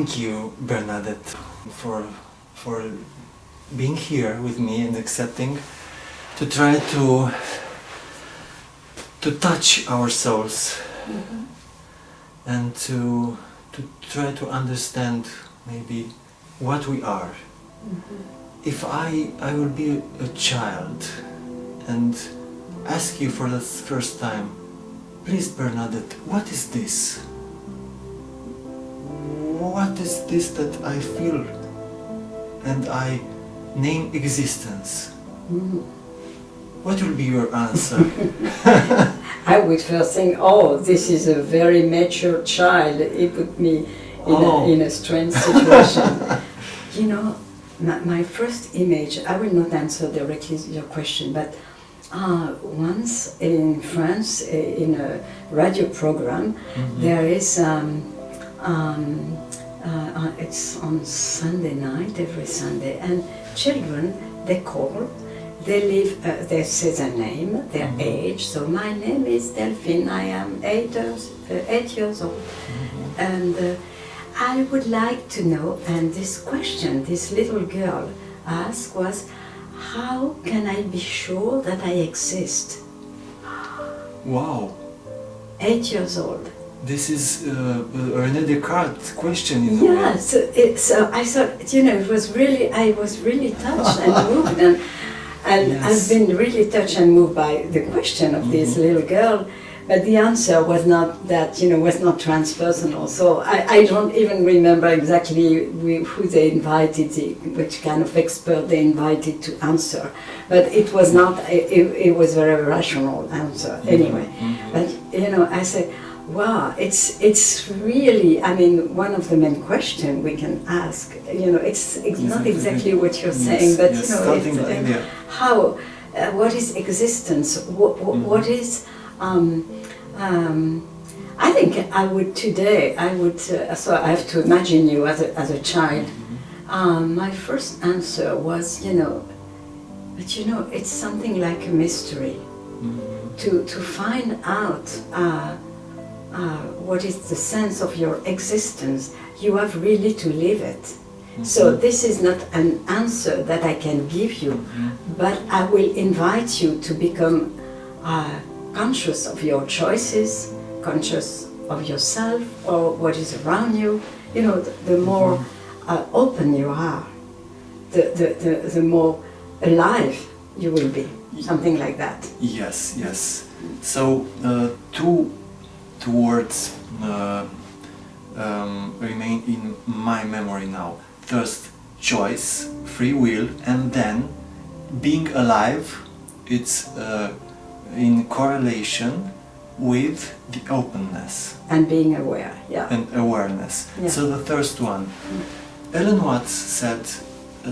Thank you, Bernadette, for being here with me and accepting to try to touch our souls and to try to understand maybe what we are. If I will be a child and ask you for the first time, please Bernadette, what is this? What is this that I feel and I name existence? What will be your answer? I would first think, oh, this is a very mature child. It put me in a strange situation. You know, my first image, I will not answer directly your question, but once in France, in a radio program, there is, it's on Sunday night, every Sunday, and children, they call, they live, they say their name, their age. So my name is Delphine, I am 8 years old. And I would like to know, and this question this little girl asked was, how can I be sure that I exist? Wow! 8 years old. This is René Descartes' question in a Yeah, way. so I thought, you know, I was really touched and moved, and yes. I've been really touched and moved by the question of this little girl, but the answer was not that, you know, was not transpersonal. So I don't even remember exactly who they invited, which kind of expert they invited to answer, but it was not, it was a very rational answer anyway. But, you know, I said, wow, it's really, I mean, one of the main questions we can ask, you know, it's not exactly what you're saying, but, you know, it's, how, what is existence, what is, I think I would today, so I have to imagine you as a child. My first answer was, you know, but you know, it's something like a mystery. To find out what is the sense of your existence, you have really to live it. So this is not an answer that I can give you, but I will invite you to become conscious of your choices, conscious of yourself or what is around you. You know, the more open you are, the more alive you will be, something like that. Yes, yes. So two words remain in my memory now. First, choice, free will, and then being alive. It's in correlation with the openness. And being aware, yeah. And awareness. Yeah. So the first one. Ellen Watts said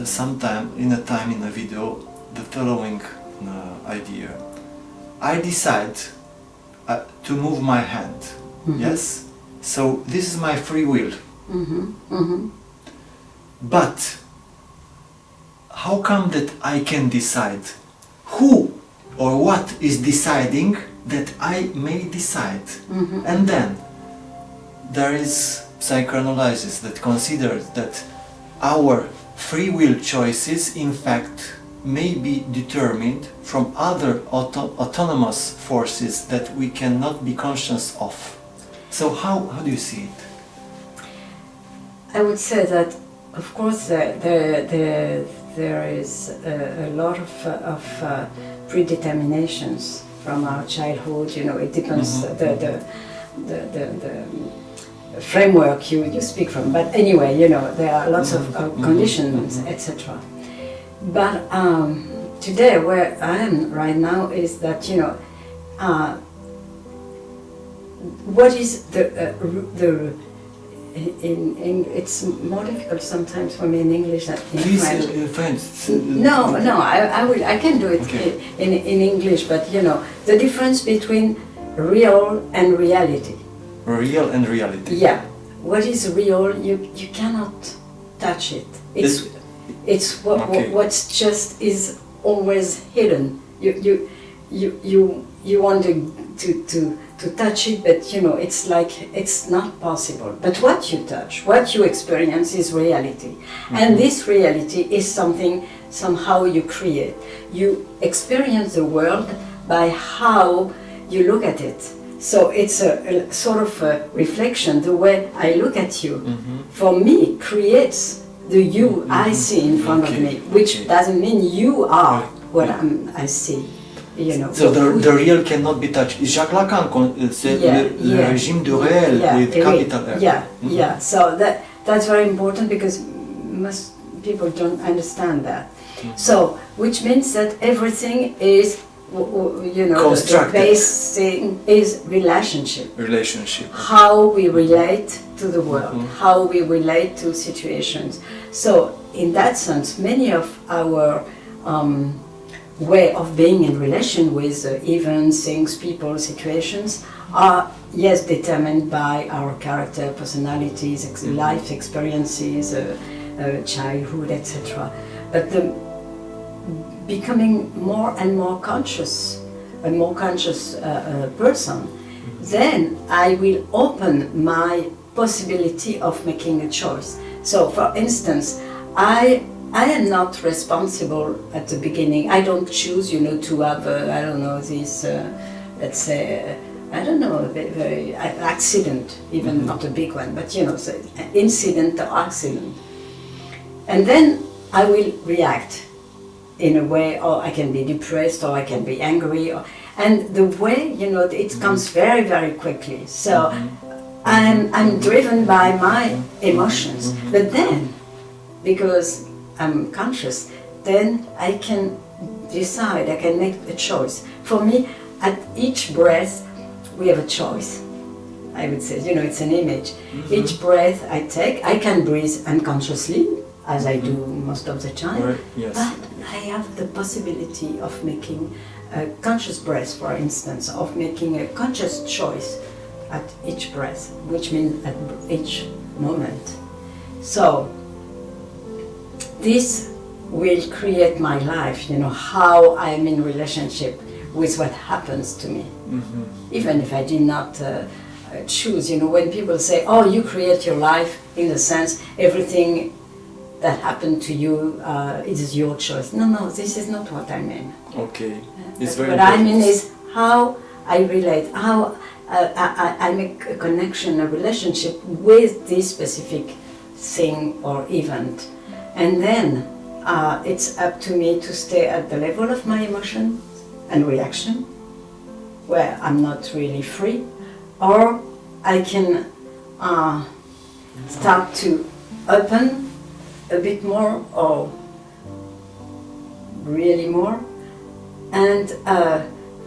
sometime in a video the following idea. I decide to move my hand, yes? So this is my free will. But how come that I can decide? Who or what is deciding that I may decide? And then there is psychoanalysis that considers that our free will choices in fact may be determined from other autonomous forces that we cannot be conscious of. So how do you see it? I would say that, of course, there is a lot of predeterminations from our childhood. You know, it depends the framework you speak from. But anyway, you know, there are lots of conditions, etc. But today, where I am right now is that, you know, what is it's more difficult sometimes for me in English than in French. Please, French. No, I can do it in English, but you know, the difference between real and reality. Real and reality. Yeah. What is real, you cannot touch it. It's what's just is always hidden. You want to to touch it, but you know, it's like, it's not possible. But what you touch, what you experience is reality. And this reality is something, somehow you create. You experience the world by how you look at it. So it's a sort of a reflection. The way I look at you, for me, creates the you I see in front of me, which doesn't mean you are what I see. You know, so the real cannot be touched. Jacques Lacan, c'est le régime du réel with capital R. Yeah. So that's very important because most people don't understand that. So, which means that everything is, you know, the base thing is relationship. Relationship. How we relate to the world, how we relate to situations. So, in that sense, many of our way of being in relation with events, things, people, situations are, yes, determined by our character, personalities, life experiences, childhood, etc. But the becoming more and more conscious, a more conscious person, then I will open my possibility of making a choice. So, for instance, I am not responsible at the beginning. I don't choose, you know, to have, I don't know, this, let's say, I don't know, very accident, even not a big one, but you know, so incident or accident. And then I will react in a way, or I can be depressed, or I can be angry, and the way, you know, it comes very, very quickly. So I'm driven by my emotions, but then, because I'm conscious, then I can decide, I can make a choice. For me, at each breath, we have a choice. I would say, you know, it's an image. Each breath I take, I can breathe unconsciously, as I do most of the time, right. Yes. But I have the possibility of making a conscious breath, for instance, of making a conscious choice at each breath, which means at each moment. So, this will create my life, you know, how I'm in relationship with what happens to me. Even if I did not choose, you know, when people say, oh, you create your life, in a sense, everything that happened to you, it is your choice. No, this is not what I mean. Okay. It's very what I mean is how I relate, how I make a connection, a relationship with this specific thing or event. And then it's up to me to stay at the level of my emotion and reaction, where I'm not really free, or I can start to open a bit more, or really more, and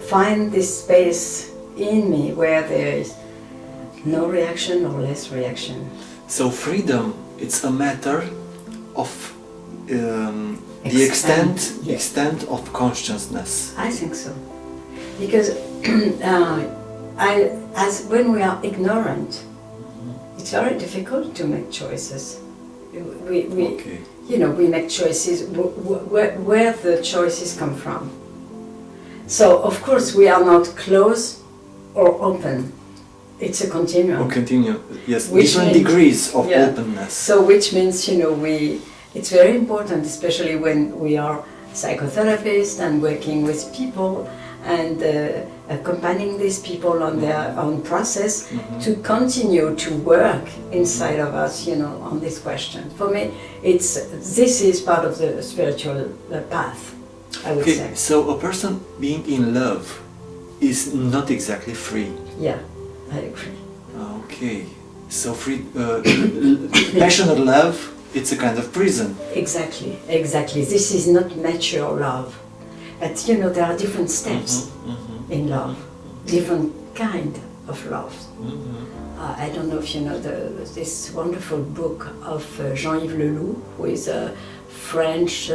find this space in me where there is no reaction or less reaction. So freedom, it's a matter of the extent of consciousness. I think so, because as when we are ignorant, it's very difficult to make choices. You know, we make choices where the choices come from. So of course we are not closed or open. It's a continuum. Or continuum, yes. Different degrees of openness. So which means, you know, it's very important, especially when we are psychotherapists and working with people and accompanying these people on their own process, to continue to work inside of us, you know, on this question. For me, this is part of the spiritual path, I would say. So a person being in love is not exactly free. Yeah, I agree. Okay, so free, passionate love, it's a kind of prison. Exactly. This is not natural love. But you know, there are different steps in love, different kind of love. I don't know if you know this wonderful book of Jean-Yves Leloup, who is a French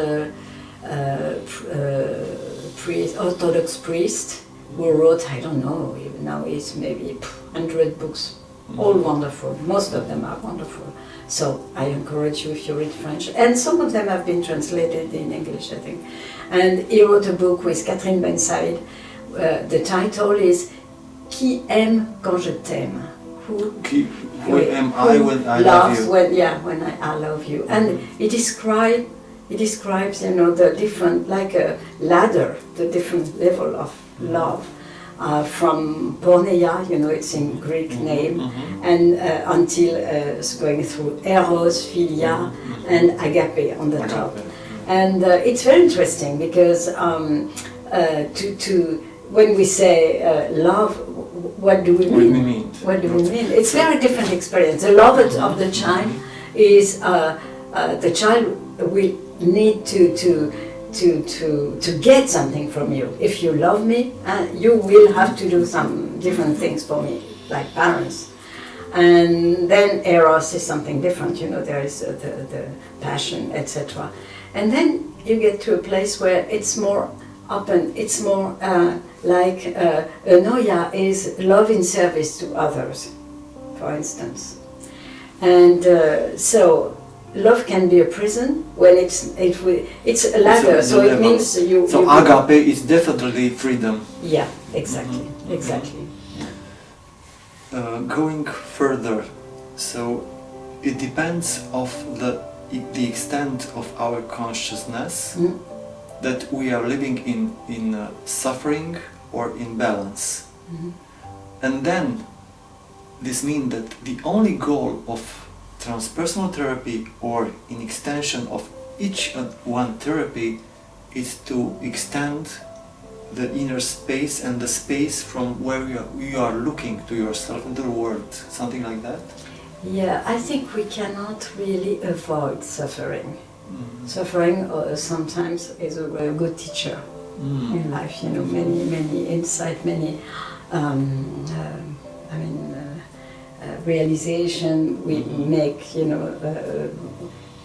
Orthodox priest, who wrote, I don't know, now it's maybe 100 books, all wonderful. Most of them are wonderful. So I encourage you, if you read French, and some of them have been translated in English, I think. And he wrote a book with Catherine Bensaïd. The title is qui aime quand je t'aime. Who am I when I love you? When I love you. And it describes, you know, the different, like a ladder, the different level of love. From porneia, you know, it's in Greek name, and until going through eros, philia, and agape on the top. And it's very interesting because when we say love, what do we mean? What do we mean? It's very different experience. The love of the child is the child will need to get something from you. If you love me, you will have to do some different things for me, like parents. And then eros is something different, you know, there is the passion, etc. And then you get to a place where it's more open, it's more like noia is love in service to others, for instance. And so love can be a prison when it's a ladder, so it means you. So agape is definitely freedom. Yeah, exactly, exactly. Going further, so it depends of the extent of our consciousness that we are living in suffering or in balance, and then this means that the only goal of transpersonal therapy, or in extension of each one therapy, is to extend the inner space and the space from where you are looking to yourself and to the world, something like that? Yeah, I think we cannot really avoid suffering. Suffering sometimes is a good teacher in life, you know, many insight, many realization we make, you know,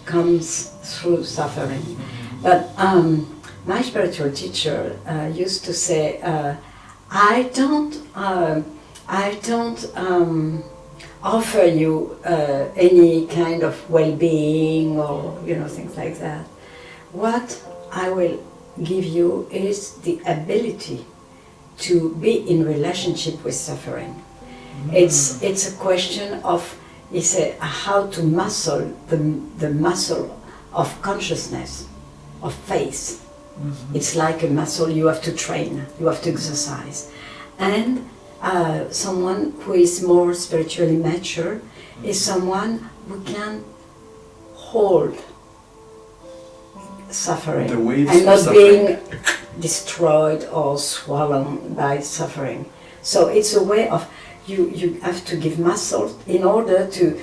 comes through suffering. But my spiritual teacher used to say, I don't offer you any kind of well-being or, you know, things like that. What I will give you is the ability to be in relationship with suffering. It's a question of, he said, how to muscle the muscle of consciousness, of faith. It's like a muscle you have to train, you have to exercise. And someone who is more spiritually mature is someone who can hold suffering and not being destroyed or swallowed by suffering. So it's a way of, you have to give muscle in order to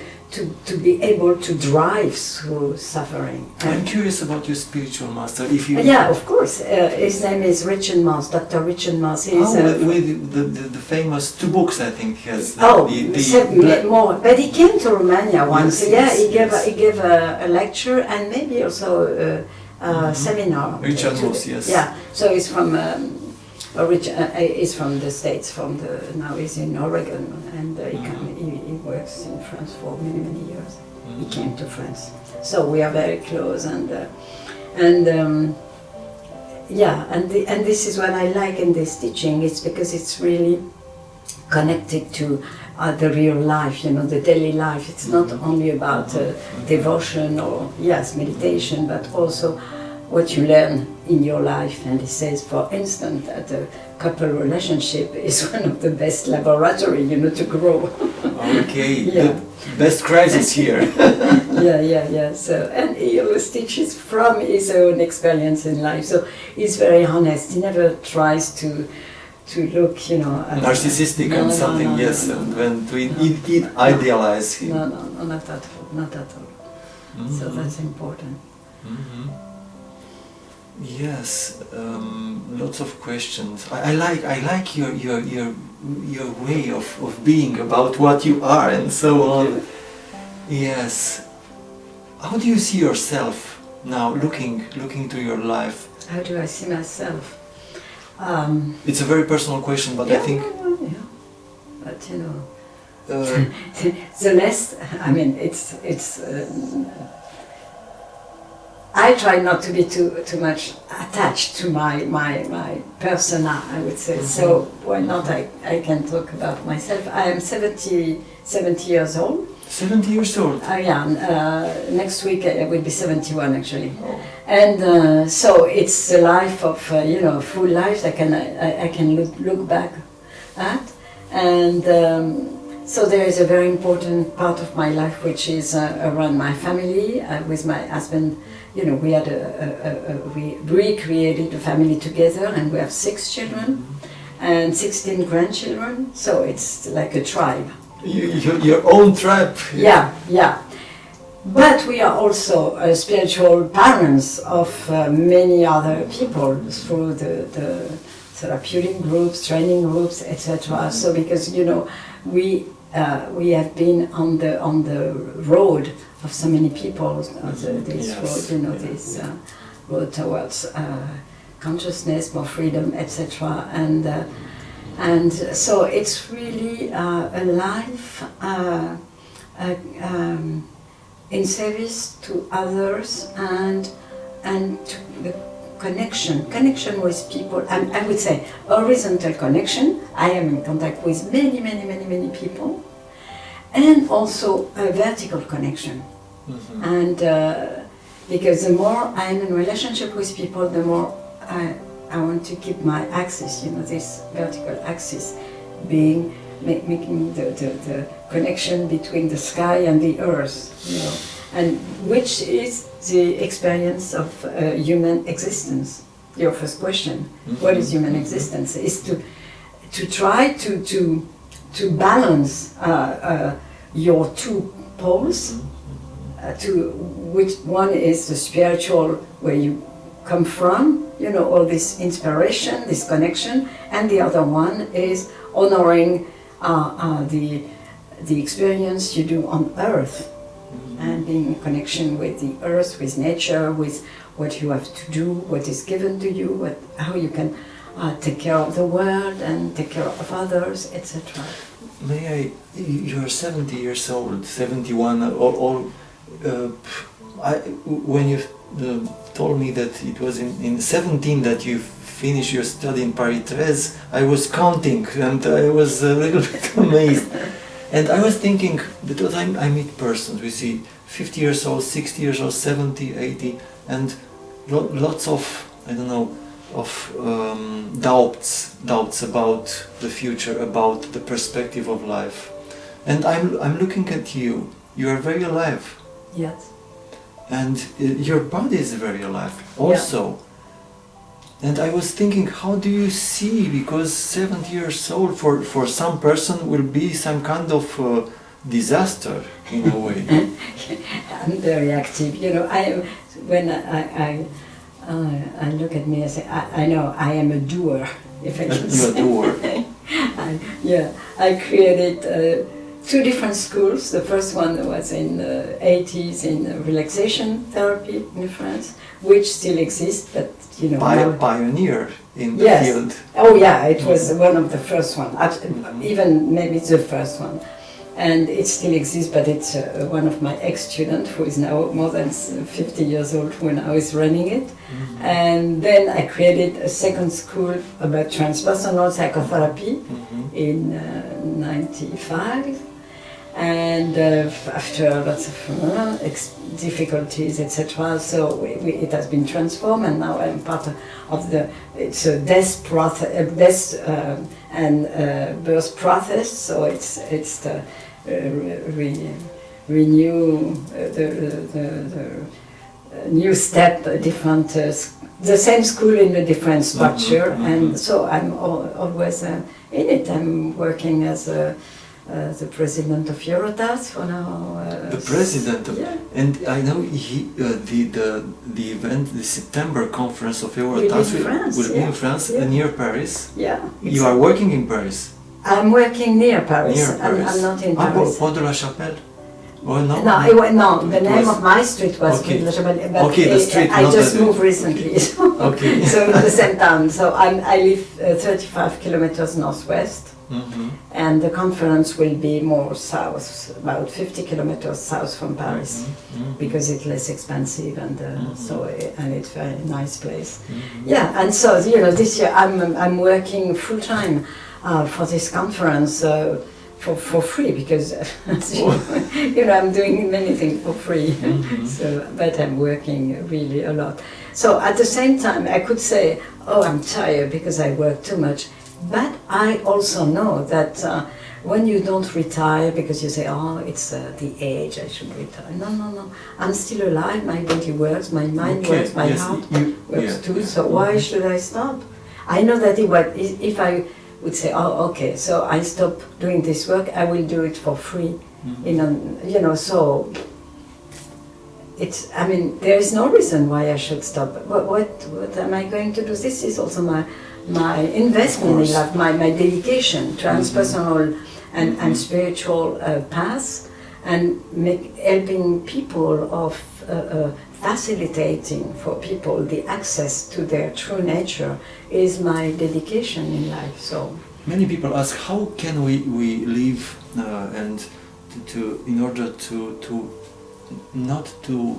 be able to drive through suffering. I'm curious about your spiritual master. If you yeah, of course. His name is Richard Mars, Dr. Richard Mars. He's with the famous 2 books, I think he has. More. But he came to Romania once. Yes, he gave a lecture and maybe also a seminar. Richard Mars, yes. Yeah. So he's from. He's from the States. Now he's in Oregon, and he works in France for many years. He came to France, so we are very close. And this is what I like in this teaching. It's because it's really connected to the real life, you know, the daily life. It's not only about devotion or meditation, but also what you learn in your life. And he says, for instance, that a couple relationship is one of the best laboratory, you know, to grow. Okay, the best crisis here. Yeah. So, and he always teaches from his own experience in life. So he's very honest. He never tries to look, you know, narcissistic and something. And when to idealize him. No, not at all. So that's important. Yes, lots of questions. I like your way of being about what you are and so on. Yes. How do you see yourself now, looking to your life? How do I see myself? It's a very personal question, but I think. Yeah. But you know, the less. I mean, it's. I try not to be too much attached to my persona, I would say. So why not I can talk about myself. I am 70 years old. 70 years old? Yeah, next week I will be 71 actually. Oh. And so it's a life of, full life I can look back at. And so there is a very important part of my life which is around my family. With my husband, we had we recreated a family together, and we have 6 children and 16 grandchildren. So it's like a tribe. Your own tribe. Yeah. But we are also spiritual parents of many other people through the therapeutic groups, training groups, etc. So because we have been on the road of so many people, this road towards consciousness, more freedom, etc. And so it's really a life in service to others and to the connection with people. And I would say horizontal connection. I am in contact with many people, and also a vertical connection. Mm-hmm. And because the more I am in relationship with people, the more I want to keep my axis, this vertical axis, being making the connection between the sky and the earth, and which is the experience of human existence. Your first question, mm-hmm. What is human existence? Is to try to balance your 2 poles, to which one is the spiritual, where you come from, all this inspiration, this connection, and the other one is honoring the experience you do on earth, and being in connection with the earth, with nature, with what you have to do, what is given to you, how you can take care of the world and take care of others, etc. You're 70 years old, 71, when you told me that it was in 17 that you finished your study in Paris 13, I was counting and I was a little bit amazed. And I was thinking, because I meet persons, we see 50 years old, 60 years old, 70, 80, and lots of, doubts about the future, about the perspective of life. And I'm looking at you. You are very alive. Yes. And your body is very alive also. Yeah. And I was thinking, how do you see, because 70 years old for some person will be some kind of disaster in a way. I'm very active. When I look at me, I say, I know I am a doer, if I can say. You're a doer. I created 2 different schools. The first one was in the 80s in relaxation therapy in France, which still exists, but pioneer in the field. Oh yeah, it was one of the first one, even maybe the first one. And it still exists, but it's one of my ex-students who is now more than 50 years old when I was running it. Mm-hmm. And then I created a second school about transpersonal psychotherapy in 95. And after lots of difficulties, etc., so it has been transformed, and now I'm part of it's a death and birth process. So it's the renew the new step, different the same school in a different structure, and so I'm always in it. I'm working as the president of EUROTAS for now. The president of, and I know the event, the September conference of EUROTAS will be in France, near Paris. Yeah. You are working in Paris. I'm working near Paris. I'm not in Paris. Pont de la Chapelle. Oh, no. No, the name of my street was Pont de la Chapelle, but the street, I just moved recently. So in the same town. So I live 35 kilometers northwest. And the conference will be more south, about 50 kilometers south from Paris, because it's less expensive and and it's a very nice place. Yeah, and so this year I'm working full time for this conference for free, because I'm doing many things for free. But I'm working really a lot. So at the same time, I could say, oh, I'm tired because I work too much. But I also know that when you don't retire because you say, oh, it's the age, I should retire. No. I'm still alive, my body works, my mind works, my heart works too, so why should I stop? I know that if I would say, oh, okay, so I stop doing this work, I will do it for free. So there is no reason why I should stop. What am I going to do? This is also my investment in life, my dedication, transpersonal and spiritual path, and helping people of facilitating for people the access to their true nature is my dedication in life. So many people ask, how can we live and in order to not to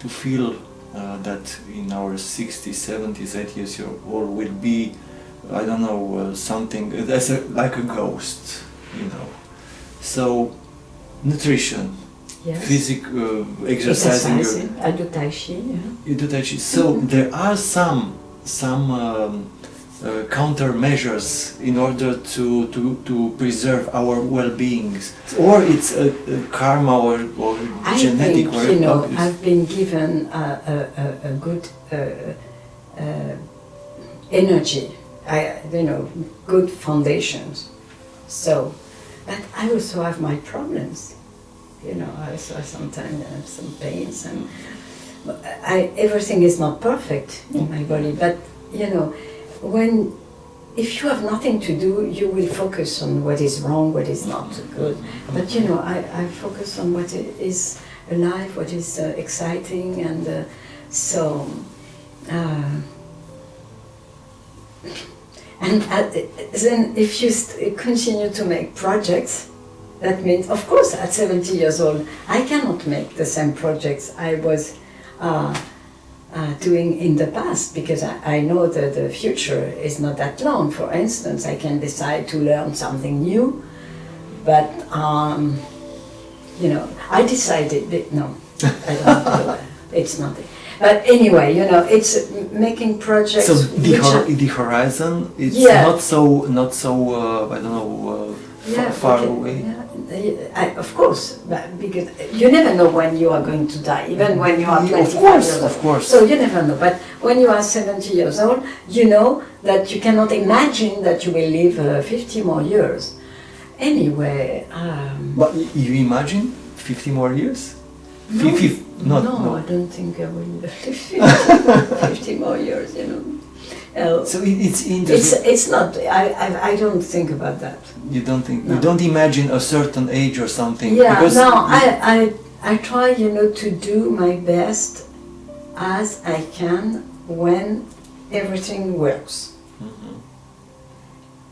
feel that in our 60s, 70s, 80s old will be, I don't know, something that's like a ghost, So, nutrition, physical exercising. I do Tai Chi. You do Tai Chi. So there are some countermeasures in order to preserve our well-being, or it's a karma or genetic. I think, I've been given a good energy, good foundations. So, but I also have my problems. I also sometimes have some pains, and everything is not perfect in my body. But if you have nothing to do, you will focus on what is wrong, what is not good. But I focus on what is alive, what is exciting, and then if you continue to make projects, that means, of course, at 70 years old, I cannot make the same projects I was doing in the past, because I know that the future is not that long. For instance, I can decide to learn something new, but I decided that no, I don't do that. It's nothing. But anyway, it's making projects. So the horizon is not so I don't know far away. Yeah. Of course, because you never know when you are going to die, even when you are 25 years old. Of course. So you never know. But when you are 70 years old, you know that you cannot imagine that you will live 50 more years. Anyway. But you imagine 50 more years? No, no, I don't think I will live 50 more years, So it's interesting. It's not. I don't think about that. You don't think? No. You don't imagine a certain age or something? Yeah. Because I try, to do my best as I can when everything works.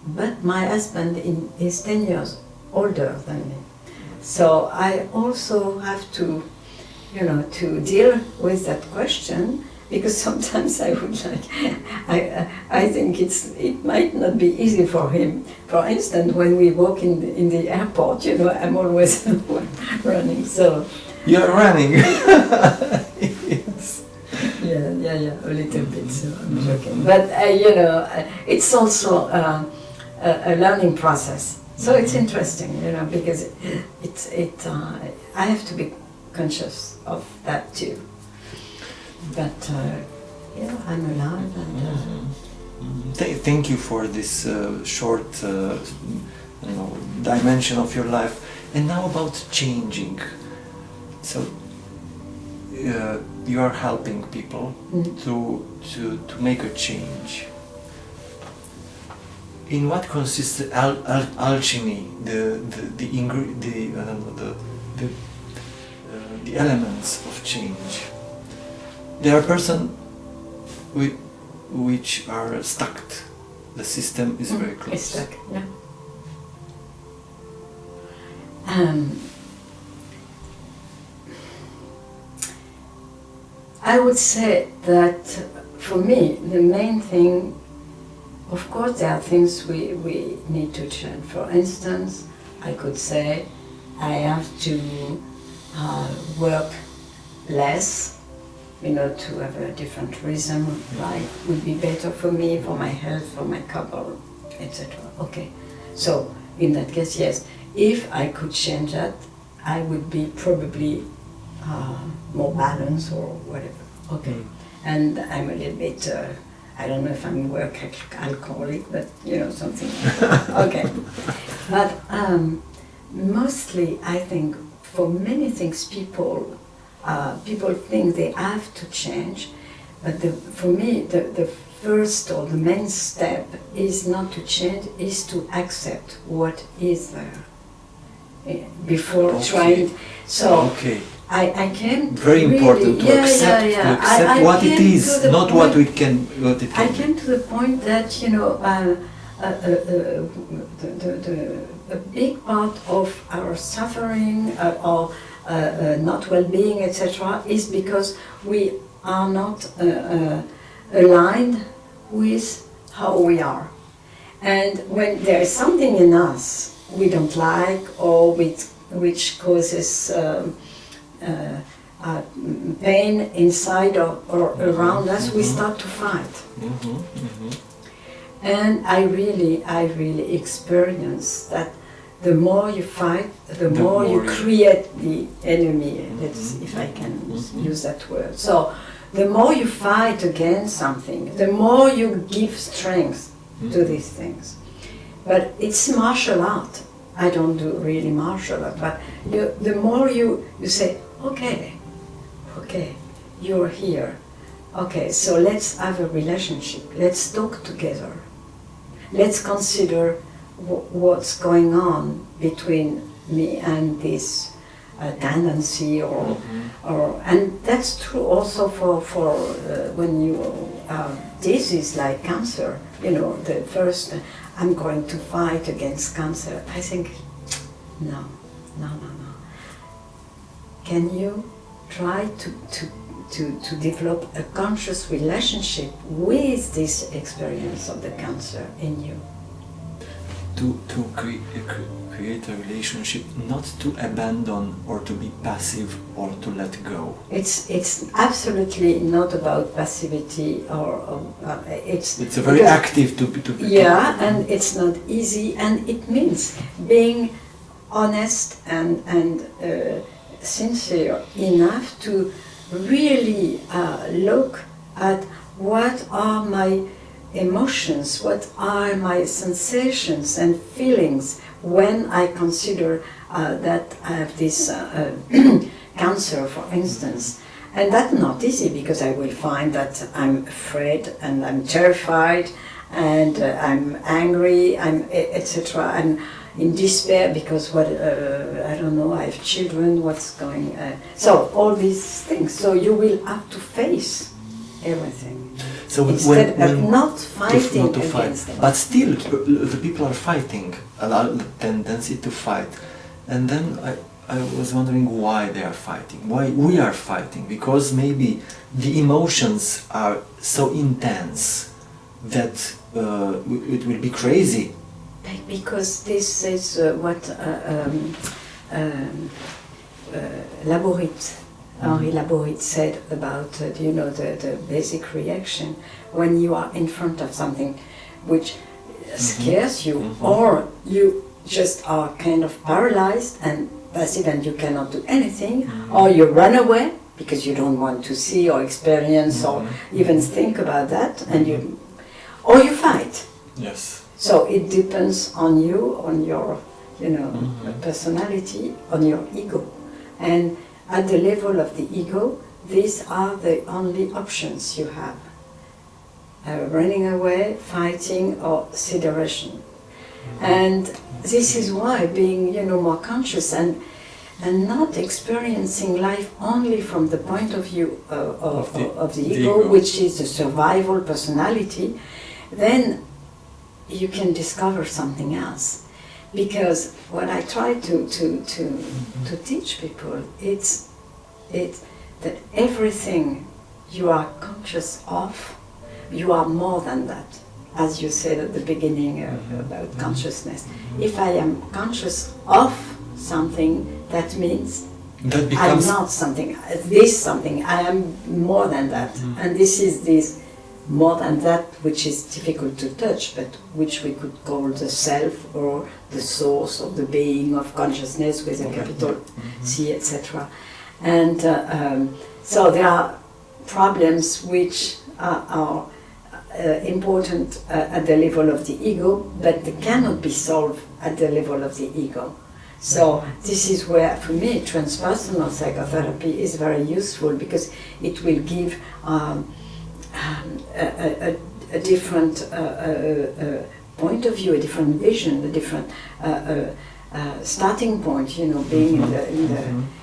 But my husband is 10 years older than me, so I also have to, to deal with that question. Because sometimes I would I think it might not be easy for him. For instance, when we walk in the airport, I'm always running. So you're running. Yes. Yeah, a little bit. So I'm joking, but it's also a learning process. So it's interesting, because I have to be conscious of that too. But I'm alive. And, Thank you for this short dimension of your life. And now about changing. So you are helping people to make a change. In what consists alchemy? The elements of change. There are persons which are stuck. The system is very close. It's stuck, yeah. I would say that for me, the main thing, of course, there are things we need to change. For instance, I could say I have to work less, to have a different rhythm of life would be better for me, for my health, for my couple, etc. Okay, so in that case, yes, if I could change that, I would be probably more balanced or whatever. Okay, and I'm a little bit, I don't know if I'm work alcoholic, but something like that. Okay, but mostly I think for many things people think they have to change, but for me the first or the main step is not to change, is to accept what is there before trying. So I came very really, important to accept what it is, not what it can be. I came to the point that a big part of our suffering or not well-being, etc., is because we are not aligned with how we are. And when there is something in us we don't like or which causes pain inside or around us, we start to fight. And I really experience that the more you fight, the more you create the enemy, if I can use that word. So the more you fight against something, the more you give strength to these things. But it's martial art. I don't do really martial art, but the more you say, okay, you're here. Okay, so let's have a relationship. Let's talk together. Let's consider what's going on between me and this tendency, and that's true also for when you disease like cancer. The first I'm going to fight against cancer. I think no. Can you try to develop a conscious relationship with this experience of the cancer in you? To create a relationship, not to abandon or to be passive or to let go. It's absolutely not about passivity or it's a very active to be. And it's not easy, and it means being honest and sincere enough to really look at what are my emotions, what are my sensations and feelings when I consider that I have this cancer, for instance. And that's not easy, because I will find that I'm afraid and I'm terrified and I'm angry, etc. I'm in despair because I don't know, I have children, what's going on. So all these things. So you will have to face everything. So instead of not fighting against them. But still, the people are fighting, a tendency to fight. And then I was wondering why they are fighting, why we are fighting, because maybe the emotions are so intense that it will be crazy. Because this is what Henri Laborit said about the basic reaction when you are in front of something which scares you, or you just are kind of paralyzed and passive and you cannot do anything, or you run away because you don't want to see or experience or even think about that, and or you fight. Yes. So it depends on you, on your personality, on your ego. And at the level of the ego, these are the only options you have. Running away, fighting, or sedation. And this is why being more conscious and not experiencing life only from the point of view of the ego, which is the survival personality, then you can discover something else. because what I try to teach people, it's that everything you are conscious of, you are more than that. As you said at the beginning about consciousness. If I am conscious of something, that means that becomes... I'm not something, this something, I am more than that. And this is this more than that which is difficult to touch, but which we could call the self or the source of the being of consciousness with a capital C, etc. And so there are problems which are important at the level of the ego, but they cannot be solved at the level of the ego. So this is where, for me, transpersonal psychotherapy is very useful, because it will give a different point of view, a different vision, a different starting point. You know, being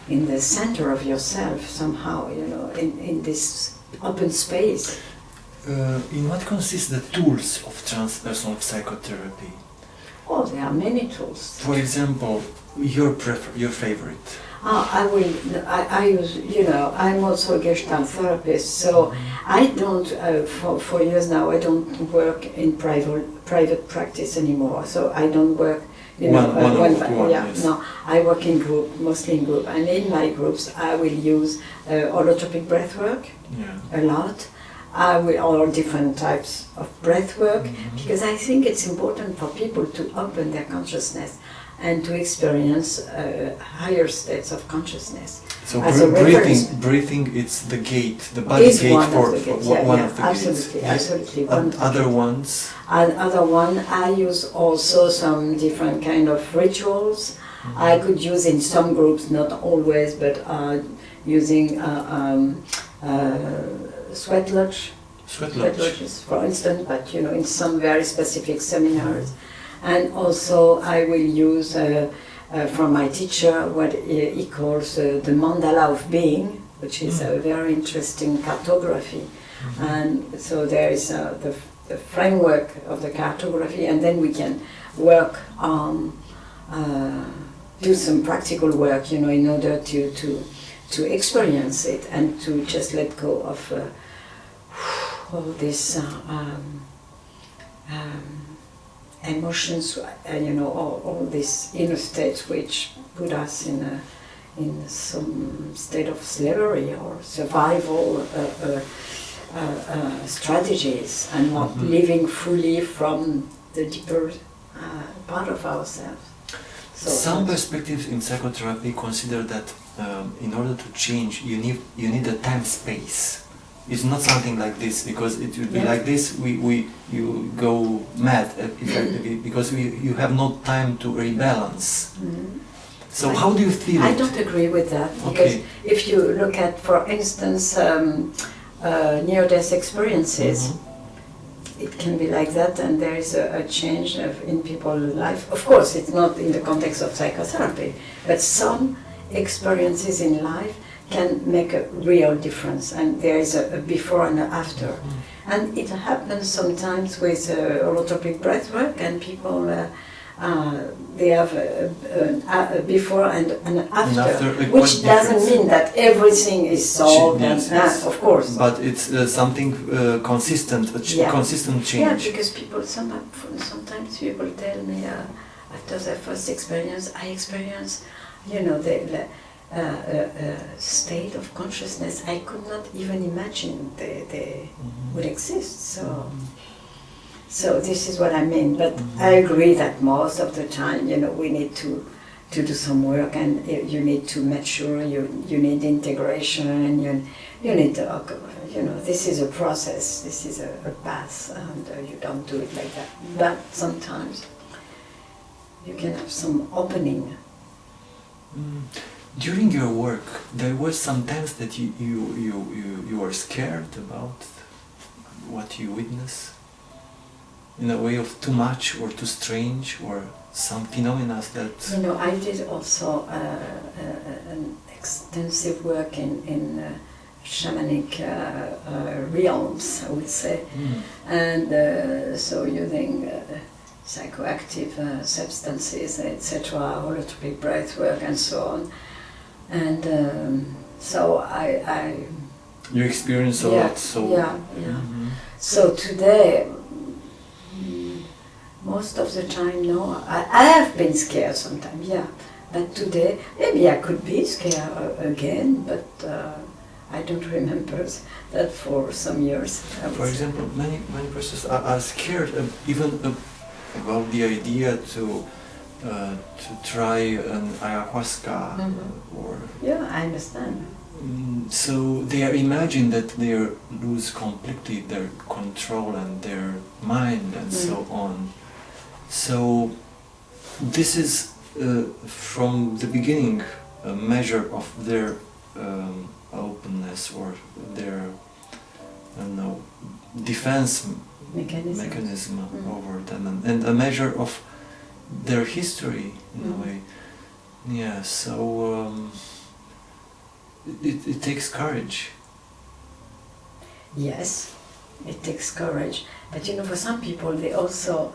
in the center of yourself somehow. You know, in this open space. In what consist the tools of transpersonal psychotherapy? Oh, there are many tools. For example, your favorite. I use, you know, I'm also a Gestalt-therapist, so I don't, for years now, I don't work in private practice anymore, so I don't work, you know, one, yes. No, I work in group, mostly in group, and in my groups I will use holotropic breathwork a lot. All different types of breath work, because I think it's important for people to open their consciousness and to experience higher states of consciousness. So breathing, it's the gate, the body gate one of the gates. Absolutely, yes. Absolutely. And other ones? Other one, I use also some different kind of rituals. I could use in some groups, not always, but using sweat lodges, for instance, but you know, in some very specific seminars. And also I will use from my teacher what he calls the mandala of being, which is a very interesting cartography. And so there is the framework of the cartography, and then we can work on, do some practical work, you know, in order to experience it and to just let go of all these emotions, you know, all these inner states which put us in some state of slavery or survival strategies, and not living fully from the deeper part of ourselves. So some perspectives in psychotherapy consider that in order to change, you need a time-space. It's not something like this, because it will be like this. You go mad because you have no time to rebalance. So how do you feel I it? don't agree with that, because if you look at, for instance, near-death experiences, it can be like that, and there is a change in people's life. Of course, it's not in the context of psychotherapy, but some experiences in life can make a real difference, and there is a before and a after. And it happens sometimes with holotropic breathwork, and people they have a before and an after, which doesn't mean that everything is solved. Of course. But it's something consistent, consistent change. Yeah, because people sometimes people tell me after their first experience, I experience, you know, the state of consciousness I could not even imagine they would exist. So this is what I mean. But I agree that most of the time, you know, we need to do some work, and you need to mature. You need integration, and you need to, you know, this is a process. This is a path, and you don't do it like that. But sometimes you can have some opening. During your work, there were some times that you were scared about what you witness, in a way of too much or too strange, or some phenomena that... You know, I did also an extensive work in shamanic realms, I would say, and so using psychoactive substances, etc., holotropic breathwork and so on. And so I you experience a lot, so... Yeah. So today, most of the time, no, I have been scared sometimes, yeah. But today, maybe I could be scared again, but I don't remember that for some years. For example, many persons are scared even about the idea to try an ayahuasca or... Yeah, I understand. So they are imagine that they lose completely their control and their mind and so on. So this is from the beginning a measure of their openness or their, I don't know, defense mechanism over them, and a measure of their history in a way. Yeah, so it takes courage. Yes, it takes courage. But you know, for some people, they also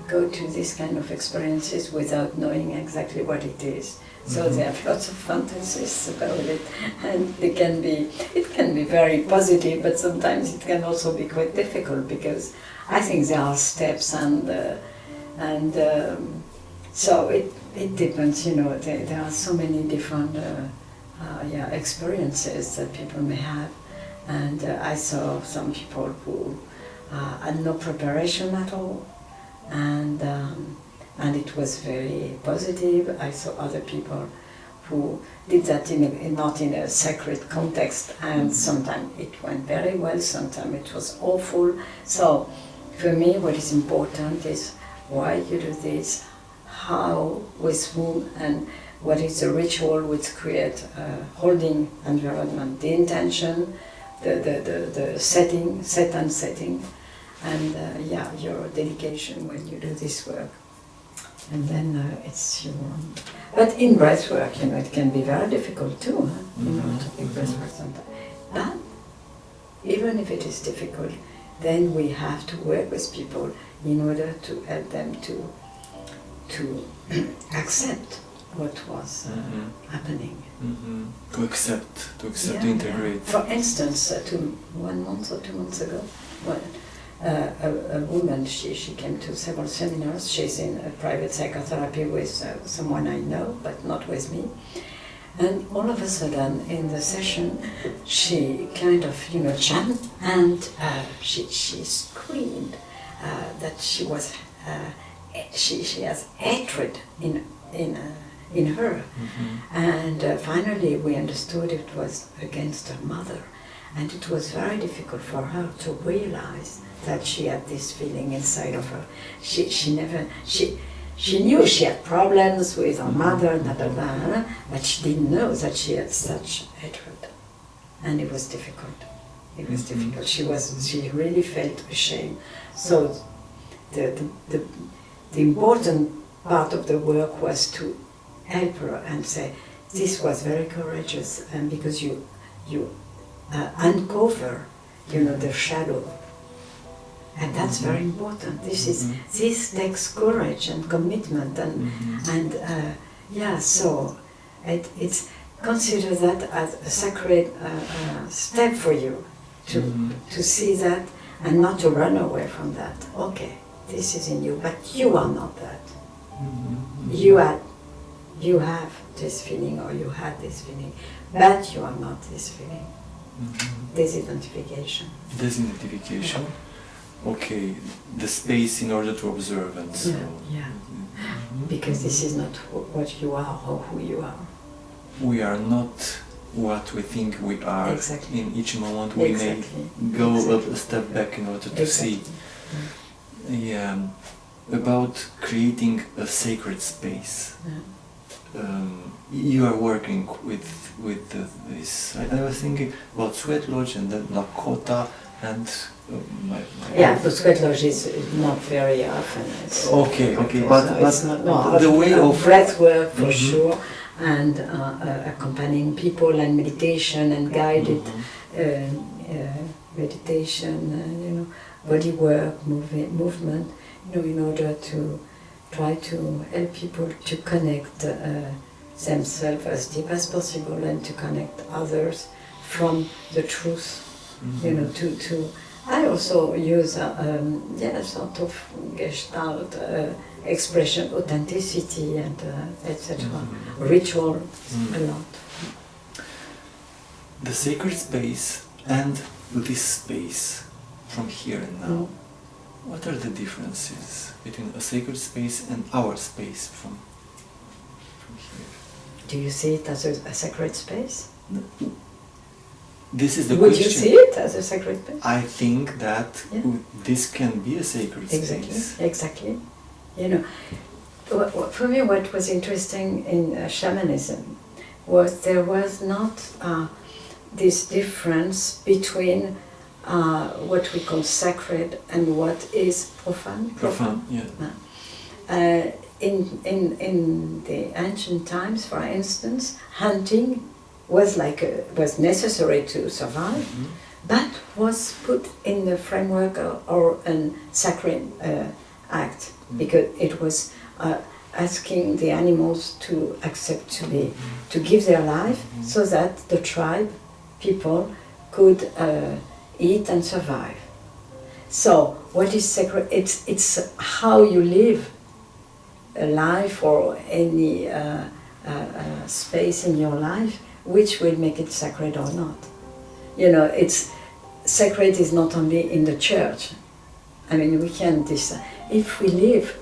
go to this kind of experiences without knowing exactly what it is. So they have lots of fantasies about it, and it can be very positive, but sometimes it can also be quite difficult, because I think there are steps, and so it depends. You know, there are so many different experiences that people may have, and I saw some people who had no preparation at all, and it was very positive. I saw other people who did that not in a sacred context, and sometimes it went very well, sometimes it was awful. So for me, what is important is why you do this, how, with whom, and what is the ritual which create a holding environment, the intention, the setting, setting, and your dedication when you do this work. And then it's your... But in breathwork, you know, it can be very difficult too, you know, to take breathwork sometimes. But even if it is difficult, then we have to work with people in order to help them to accept what was happening. To accept, to integrate. For instance, 1 month or 2 months ago, a woman, she came to several seminars. She's in a private psychotherapy with someone I know, but not with me. And all of a sudden, in the session, she kind of, you know, chanted, and she screamed that she was, she has hatred in her. And finally, we understood it was against her mother, and it was very difficult for her to realize that she had this feeling inside of her. She knew she had problems with her mother, but she didn't know that she had such hatred, and it was difficult. It was difficult. She really felt ashamed. So the important part of the work was to help her and say, this was very courageous, and because you uncover, you know, the shadow. And that's very important. This takes courage and commitment, so it's consider that as a sacred step for you to see that and not to run away from that. Okay, this is in you, but you are not that. You have this feeling, or you had this feeling, but you are not this feeling. Disidentification. Disidentification. Okay, the space in order to observe and so. Because this is not what you are or who you are. We are not what we think we are. Exactly. In each moment we may go a step back in order to see. Yeah, about creating a sacred space. You are working with this. I was thinking about Sweat Lodge and then Lakota and the Sweat Lodge is not very often. Okay, but the way of breathwork for sure, and accompanying people, and meditation and guided meditation, you know, body work, movement. in order to try to help people to connect themselves as deep as possible and to connect others from the truth. I also use sort of Gestalt expression, authenticity and etc. Ritual a lot. The sacred space and this space from here and now. What are the differences between a sacred space and our space from here? Do you see it as a sacred space? This is the Would question. you see it as a sacred space? I think that this can be a sacred space. Exactly. For me what was interesting in shamanism was there was not this difference between what we call sacred and what is profane. Profane, yeah. In the ancient times, for instance, hunting was necessary to survive, but was put in the framework or a sacred act, because it was asking the animals to accept to give their life so that the tribe people could eat and survive. So what is sacred? It's how you live a life or any space in your life which will make it sacred or not. It's sacred is not only in the church. I mean, we can decide. If we live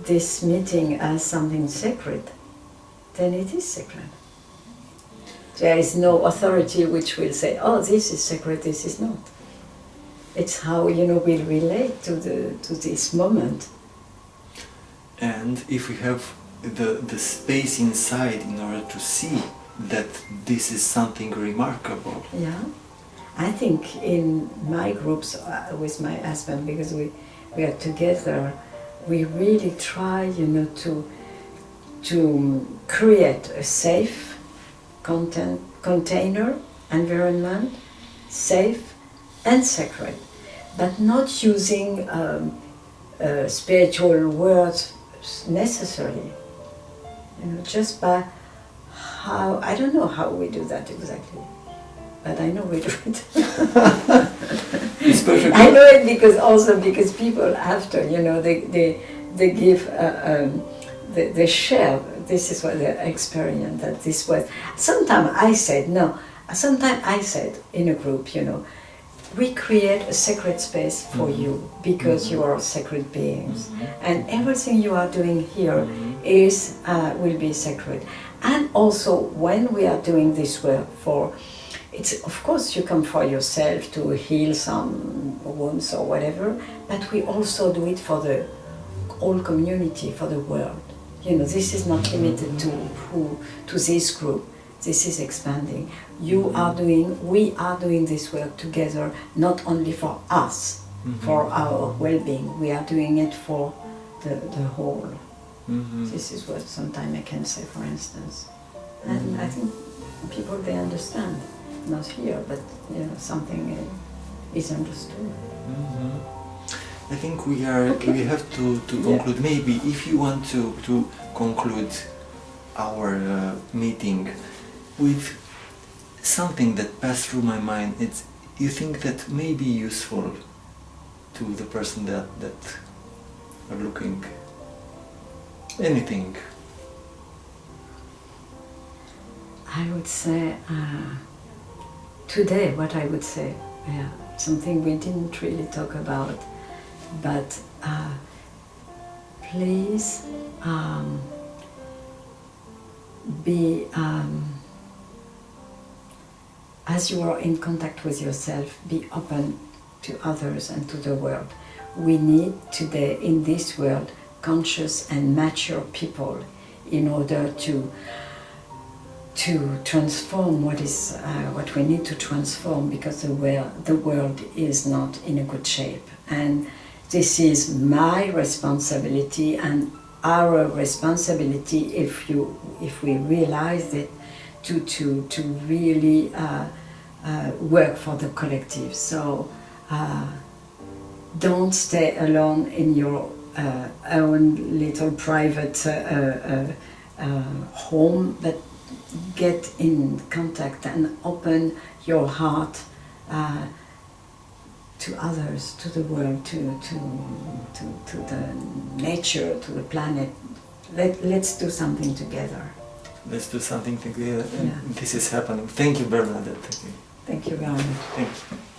this meeting as something sacred, then it is sacred. There is no authority which will say, oh, this is sacred, this is not. It's how, we relate to this moment. And if we have the space inside in order to see that this is something remarkable. Yeah. I think in my groups with my husband, because we are together, we really try, to create a safe container, environment, safe and sacred, but not using spiritual words necessarily. Just by how, I don't know how we do that exactly, but I know we do it. It's perfect. I know it because people after, they give, they share, this is what they experience, that this was, sometimes I said in a group, we create a sacred space for you because you are sacred beings, and everything you are doing here is will be sacred. And also when we are doing this work it's of course you come for yourself to heal some wounds or whatever, but we also do it for the whole community, for the world. This is not limited to this group. This is expanding. We are doing this work together, not only for us, for our well-being. We are doing it for the whole. This is what sometimes I can say, for instance. And I think people, they understand. Not here, but something is understood. I think we have to conclude. Yeah. Maybe if you want to conclude our meeting with something that passed through my mind, you think that may be useful to the person that are looking. Anything. I would say today, what I would say, something we didn't really talk about, but please be, as you are in contact with yourself, be open to others and to the world. We need today in this world conscious and mature people in order to transform what we need to transform, because the world is not in a good shape, and this is my responsibility and our responsibility if we realize it to really work for the collective. So don't stay alone in your own little private home, but get in contact and open your heart to others, to the world, to the nature, to the planet. Let's do something together. Let's do something together, and Yeah. this is happening. Thank you, Bernadette. Thank you. Thank you very much. Thank you.